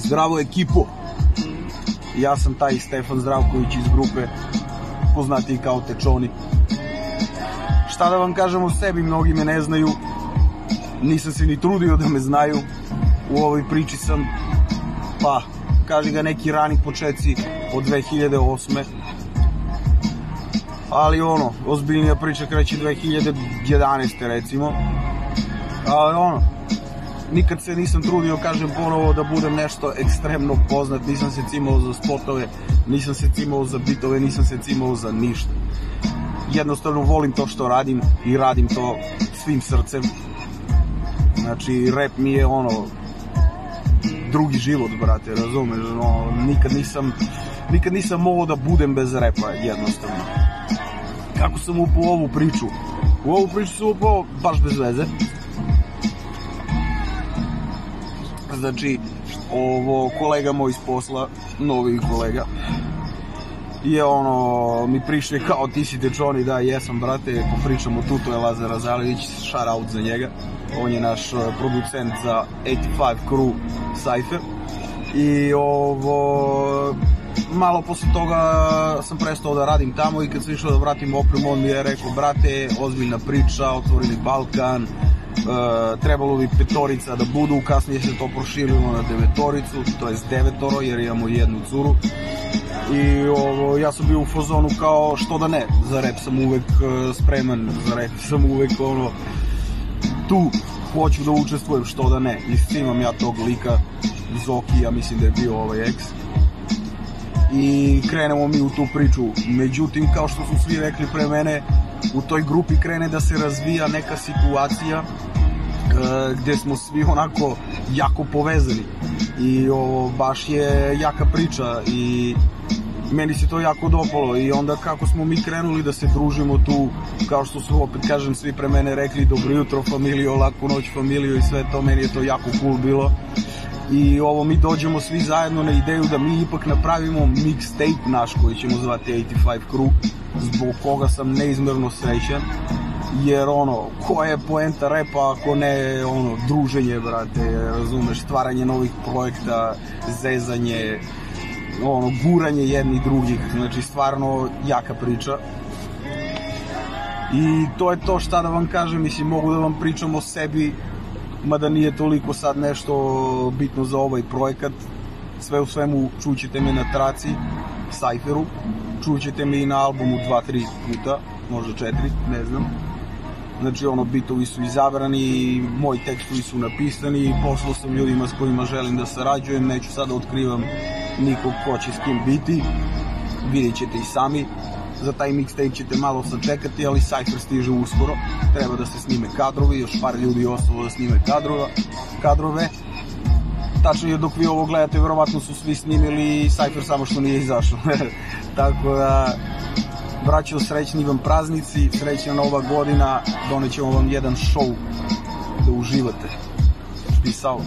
Zdravo ekipo, ja sam taj Stefan Zdravković iz grupe poznatiji kao Tečoni. Šta da vam kažem o sebi, mnogi me ne znaju, nisam se ni trudio da me znaju, u ovoj priči sam, pa, kaži ga neki rani početci od 2008. Ali ono, ozbiljnija priča kreće 2011. recimo, ali ono, nikad se nisam trudio, kažem ponovo, da budem nešto ekstremno poznat, nisam se cimao za spotove, nisam se cimao za bitove, nisam se cimao za ništa. Jednostavno volim to što radim i radim to svim srcem. Znači, rap mi je ono, drugi život, brate, razumeš, no, nikad nisam mogao da budem bez repa, jednostavno. Kako sam upao u ovu priču? U ovu priču sam upao baš bez veze. Znači, ovo kolega moj iz posla, novi kolega, je ono, mi prišli kao ti si Tečoni, da jesam brate, popričamo tu, to je Lazar Razalić, shout out za njega, on je naš producent za 85 Crew Cypher i ovo, malo posle toga sam prestao da radim tamo i kad sam išao da vratim opremu, on mi je rekao, brate, ozbiljna priča, Otvoreni Balkan, trebalo bi 5 da budu, kasnije se to proširilo na 9, to je 9 jer imamo jednu curu. I ovo, ja sam bio u fazonu kao što da ne, za rap sam uvek spreman, za rap sam uvek ono, tu hoću da učestvujem, što da ne, i imam ja tog lika, Zoki, ja mislim da je bio ovaj ex. I krenemo mi u tu priču, međutim kao što su svi rekli pre mene, u toj grupi krene da se razvija neka situacija gde smo svi onako jako povezani i ovo baš je jaka priča i meni se to jako dopalo i onda kako smo mi krenuli da se družimo tu, kao što su opet kažem svi pre mene rekli, dobro jutro familijo, laku noć familijo i sve to, meni je to jako cool bilo. I ovo mi dođemo svi zajedno na ideju da mi ipak napravimo mixtape naš koji ćemo zvati 85 Crew, zbog koga sam neizmerno srećan, jer ono, koja je poenta repa ako ne ono, druženje, brate, razumeš, stvaranje novih projekta, zezanje, ono, guranje jednih drugih, znači stvarno jaka priča. I to je to, šta da vam kažem, mislim, mogu da vam pričam o sebi, mada nije toliko sad nešto bitno za ovaj projekat. Sve u svemu čućete me na traci, Cypheru, čućete me i na albumu 2-3 puta, možda 4, ne znam. Znači ono, bitovi su izabrani, moji tekstovi su napisani, poslao sam ljudima s kojima želim da sarađujem, neću sada da otkrivam nikog ko će s kim biti, vidjet ćete i sami. Za taj mixtape ćete malo sačekati, ali Cypher stiže uskoro, treba da se snime kadrovi, još par ljudi ostalo da snime kadrove. Tačnije, dok vi ovo gledate, verovatno su svi snimili Cypher, samo što nije izašao. Tako da, braćo, srećni vam praznici, srećna nova godina, donećemo vam jedan show da uživate. Peace out.